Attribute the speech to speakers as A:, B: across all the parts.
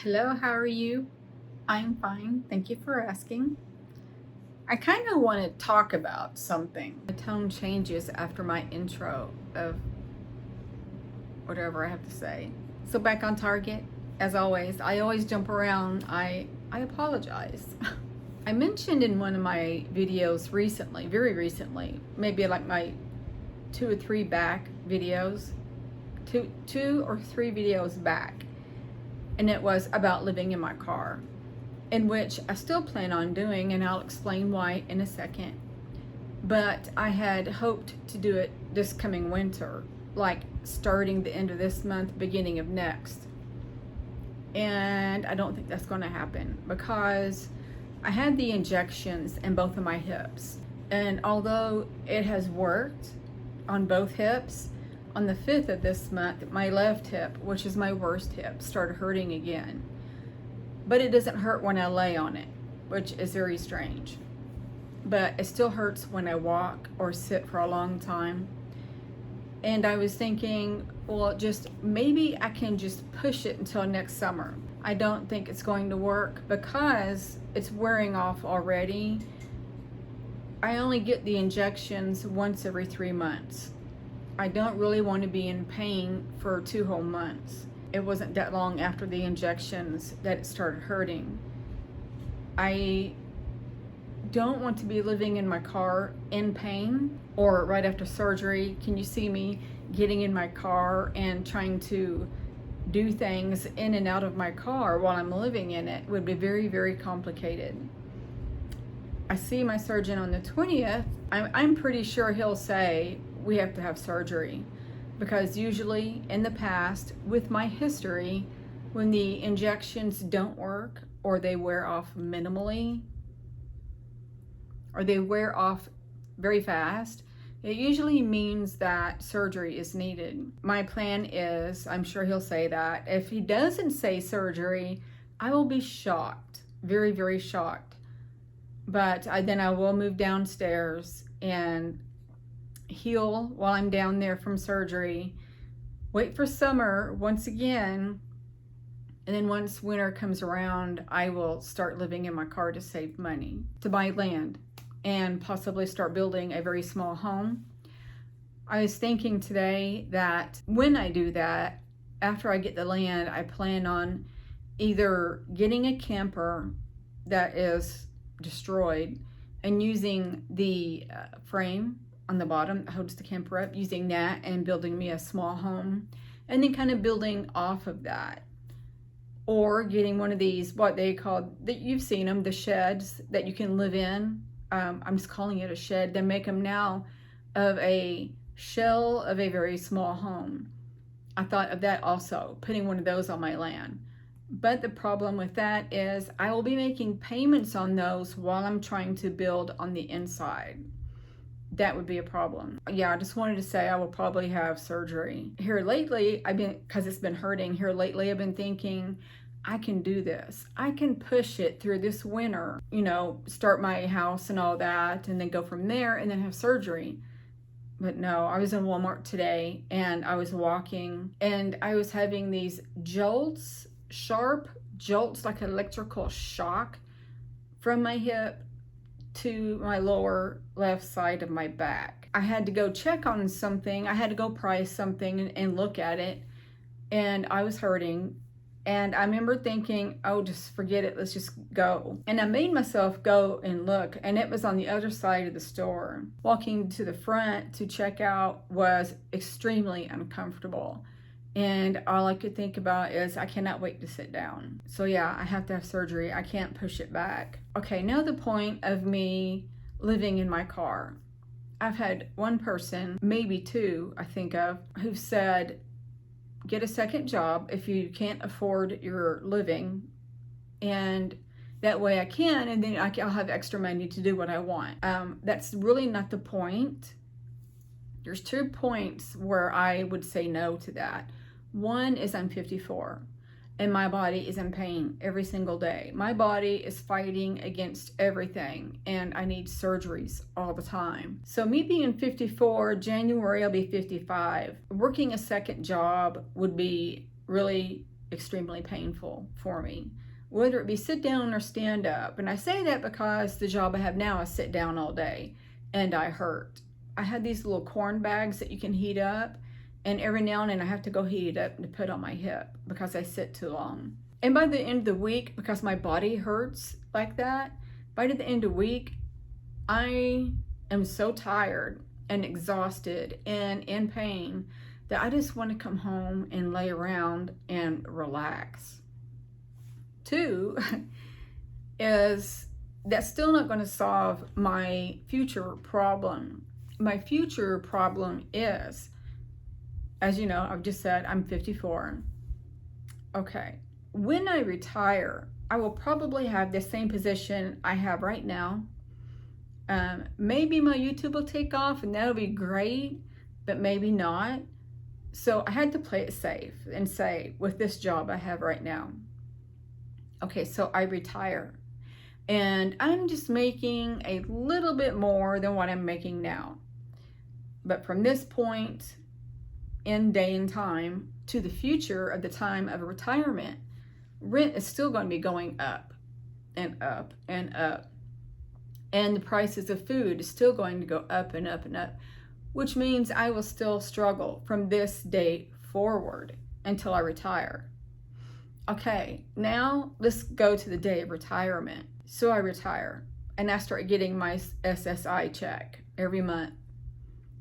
A: Hello, how are you? I'm fine. Thank you for asking. I kind of want to talk about something. The tone changes after my intro of whatever I have to say. So back on target, as always. I always jump around. I apologize. I mentioned in one of my videos recently, very recently, maybe like my two or three back videos, two or three videos back, and it was about living in my car, in which I still plan on doing, and I'll explain why in a second. But I had hoped to do it this coming winter, like starting the end of this month, beginning of next. And I don't think that's going to happen because I had the injections in both of my hips. And although it has worked on both hips, on the 5th of this month, my left hip, which is my worst hip, started hurting again. But it doesn't hurt when I lay on it, which is very strange. But it still hurts when I walk or sit for a long time. And I was thinking, well, just maybe I can just push it until next summer. I don't think it's going to work because it's wearing off already. I only get the injections once every 3 months. I don't really want to be in pain for 2 whole months. It wasn't that long after the injections that it started hurting. I don't want to be living in my car in pain or right after surgery. Can you see me getting in my car and trying to do things in and out of my car while I'm living in it? It would be very, very complicated. I see my surgeon on the 20th. I'm pretty sure he'll say we have to have surgery, because usually in the past, with my history, when the injections don't work or they wear off minimally or they wear off very fast, it usually means that surgery is needed. My plan is, I'm sure he'll say that. If he doesn't say surgery, I will be shocked, very, very shocked. But then I will move downstairs and heal while I'm down there from surgery, wait for summer once again, and then once winter comes around, I will start living in my car to save money, to buy land, and possibly start building a very small home. I was thinking today that when I do that, after I get the land, I plan on either getting a camper that is destroyed and using the frame on the bottom that holds the camper up, using that and building me a small home, and then kind of building off of that. Or getting one of these, what they call, that you've seen them, the sheds that you can live in. I'm just calling it a shed. They make them now of a shell of a very small home. I thought of that also, putting one of those on my land. But the problem with that is I will be making payments on those while I'm trying to build on the inside. That would be a problem. Yeah, I just wanted to say I will probably have surgery. Here lately, because it's been hurting, here lately I've been thinking, I can do this. I can push it through this winter, start my house and all that, and then go from there and then have surgery. But no, I was in Walmart today and I was walking and I was having these jolts, sharp jolts, like electrical shock from my hip to my lower left side of my back. I had to go check on something. I had to go price something and look at it, and I was hurting. And I remember thinking, oh, just forget it, let's just go. And I made myself go and look, and it was on the other side of the store. Walking to the front to check out was extremely uncomfortable. And all I could think about is I cannot wait to sit down. So yeah, I have to have surgery. I can't push it back. Okay, now the point of me living in my car. I've had one person, maybe two, I think of, who said, get a second job if you can't afford your living, and that way I can, and then I'll have extra money to do what I want. That's really not the point. There's 2 points where I would say no to that. One is I'm 54 and my body is in pain every single day. My body is fighting against everything and I need surgeries all the time. So me being 54, January I'll be 55. Working a second job would be really extremely painful for me, whether it be sit down or stand up. And I say that because the job I have now is sit down all day and I hurt. I have these little corn bags that you can heat up, and every now and then I have to go heat it up to put on my hip because I sit too long. And by the end of the week, because my body hurts like that, by the end of the week, I am so tired and exhausted and in pain that I just want to come home and lay around and relax. Two is that's still not going to solve my future problem. My future problem is, as you know, I've just said I'm 54. Okay, when I retire, I will probably have the same position I have right now. Maybe my YouTube will take off and that'll be great, but maybe not. So I had to play it safe and say, with this job I have right now, okay, so I retire and I'm just making a little bit more than what I'm making now. But from this point in day and time to the future of the time of retirement, rent is still going to be going up and up and up. And the prices of food is still going to go up and up and up, which means I will still struggle from this date forward until I retire. Okay, now let's go to the day of retirement. So I retire and I start getting my SSI check every month.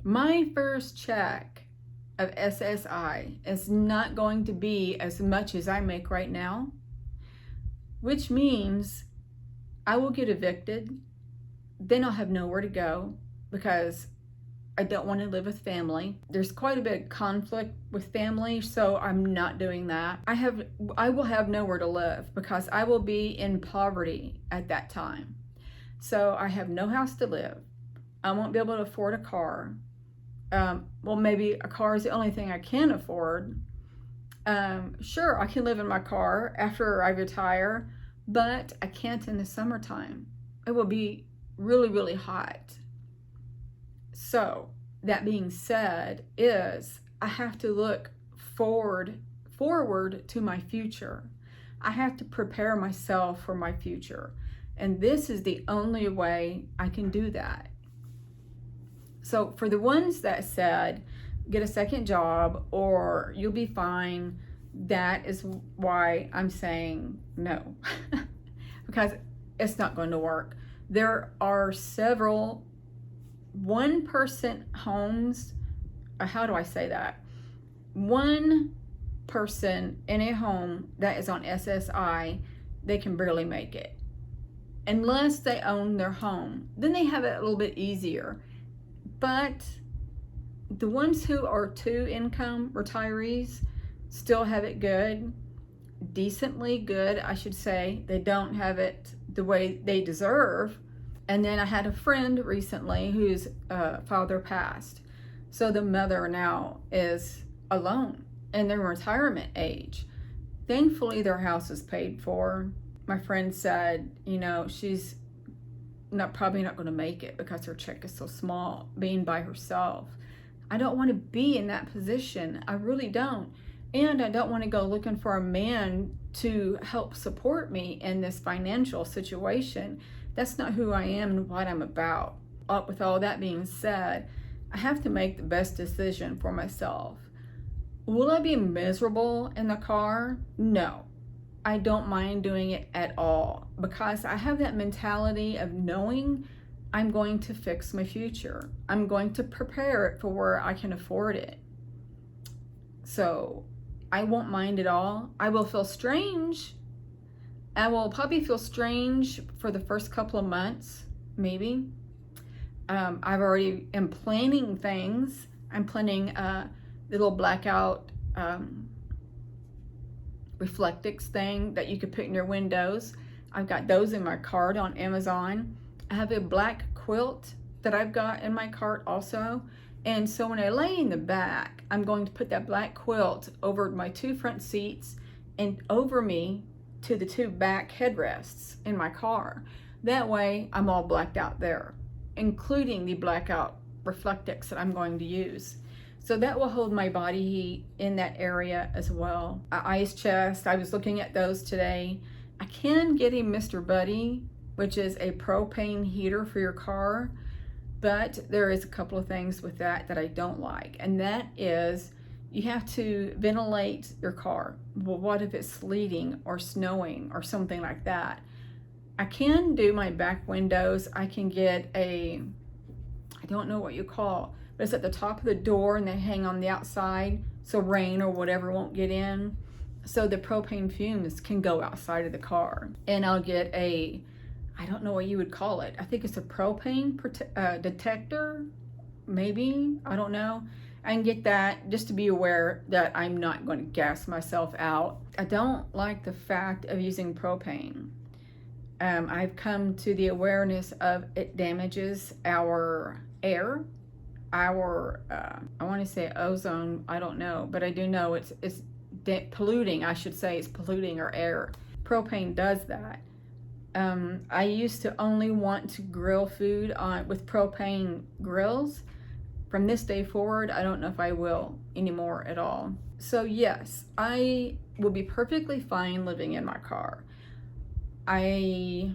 A: My first check of SSI is not going to be as much as I make right now, which means I will get evicted. Then I'll have nowhere to go because I don't want to live with family. There's quite a bit of conflict with family, so I'm not doing that. I will have nowhere to live because I will be in poverty at that time. So I have no house to live. I won't be able to afford a car. Well, maybe a car is the only thing I can afford. Sure, I can live in my car after I retire, but I can't in the summertime. It will be really, really hot. So that being said, I have to look forward to my future. I have to prepare myself for my future. And this is the only way I can do that. So for the ones that said, get a second job or you'll be fine, that is why I'm saying no. Because it's not going to work. There are several one-person homes, how do I say that? One person in a home that is on SSI, they can barely make it. Unless they own their home. Then they have it a little bit easier. But the ones who are two-income retirees still have it good, decently good, I should say. They don't have it the way they deserve. And then I had a friend recently whose father passed. So the mother now is alone and they're retirement age. Thankfully, their house is paid for. My friend said, she's probably not going to make it because her check is so small, being by herself. I don't want to be in that position. I really don't. And I don't want to go looking for a man to help support me in this financial situation. That's not who I am and what I'm about. With all that being said, I have to make the best decision for myself. Will I be miserable in the car? No. I don't mind doing it at all because I have that mentality of knowing I'm going to fix my future. I'm going to prepare it for where I can afford it. So I won't mind at all. I will feel strange. I will probably feel strange for the first couple of months, maybe. I've already am planning things. I'm planning a little blackout reflectix thing that you could put in your windows. I've got those in my cart on Amazon. I have a black quilt that I've got in my cart also. And so when I lay in the back, I'm going to put that black quilt over my two front seats and over me to the two back headrests in my car. That way I'm all blacked out there, including the blackout reflectix that I'm going to use. So that will hold my body heat in that area as well. Ice chest, I was looking at those today. I can get a Mr. Buddy, which is a propane heater for your car, but there is a couple of things with that I don't like, and that is you have to ventilate your car. Well, what if it's sleeting or snowing or something like that? I can do my back windows. I can get I don't know what you call, but it's at the top of the door and they hang on the outside so rain or whatever won't get in. So the propane fumes can go outside of the car. And I'll get I don't know what you would call it. I think it's a propane detector, maybe, I don't know. I can get that just to be aware that I'm not going to gas myself out. I don't like the fact of using propane. I've come to the awareness of it damages our air, our, I want to say ozone, I don't know, but I do know it's polluting, I should say, it's polluting our air. Propane does that. I used to only want to grill food with propane grills. From this day forward, I don't know if I will anymore at all. So yes, I will be perfectly fine living in my car. I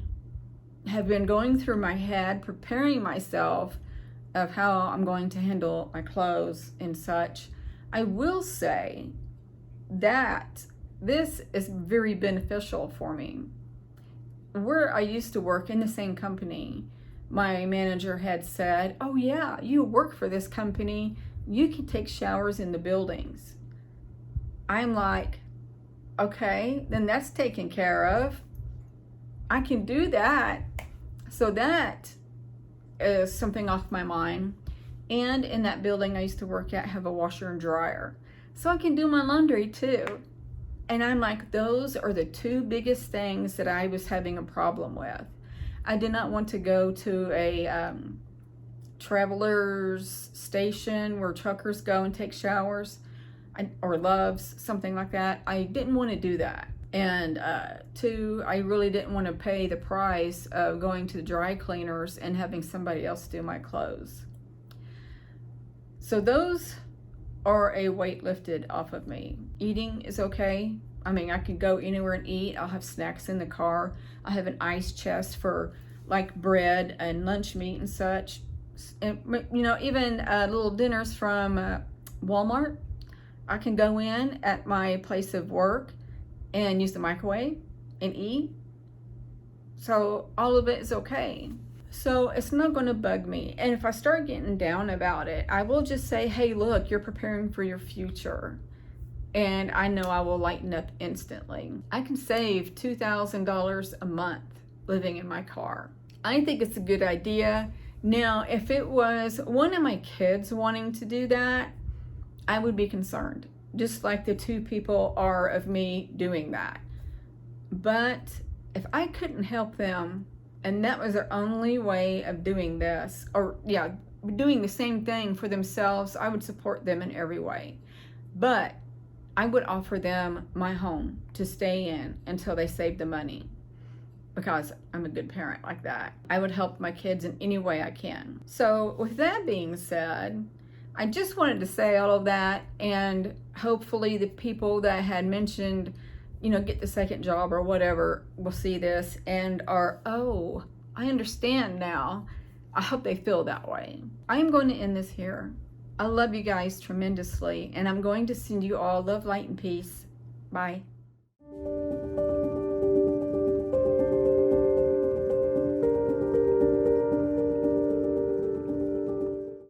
A: have been going through my head, preparing myself of how I'm going to handle my clothes and such. I will say that this is very beneficial for me. Where I used to work in the same company, my manager had said, oh yeah, you work for this company, you can take showers in the buildings. I'm like, okay, then that's taken care of. I can do that. So that is something off my mind. And in that building I used to work at, have a washer and dryer. So I can do my laundry too. And I'm like, those are the two biggest things that I was having a problem with. I did not want to go to a traveler's station where truckers go and take showers, or loves, something like that. I didn't want to do that. And two, I really didn't want to pay the price of going to the dry cleaners and having somebody else do my clothes. So those are a weight lifted off of me. Eating is okay. I mean, I can go anywhere and eat. I'll have snacks in the car. I have an ice chest for like bread and lunch meat and such. And, you know, even little dinners from Walmart. I can go in at my place of work and use the microwave and eat. So all of it is okay. So it's not going to bug me. And if I start getting down about it, I will just say, hey, look, you're preparing for your future. And I know I will lighten up instantly. I can save $2,000 a month living in my car. I think it's a good idea. Now, if it was one of my kids wanting to do that, I would be concerned, just like the two people are of me doing that. But if I couldn't help them, and that was their only way of doing this, or doing the same thing for themselves, I would support them in every way. But I would offer them my home to stay in until they save the money, because I'm a good parent like that. I would help my kids in any way I can. So with that being said, I just wanted to say all of that, and hopefully the people that had mentioned, you know, get the second job or whatever will see this and are, oh, I understand now. I hope they feel that way. I am going to end this here. I love you guys tremendously, and I'm going to send you all love, light, and peace. Bye.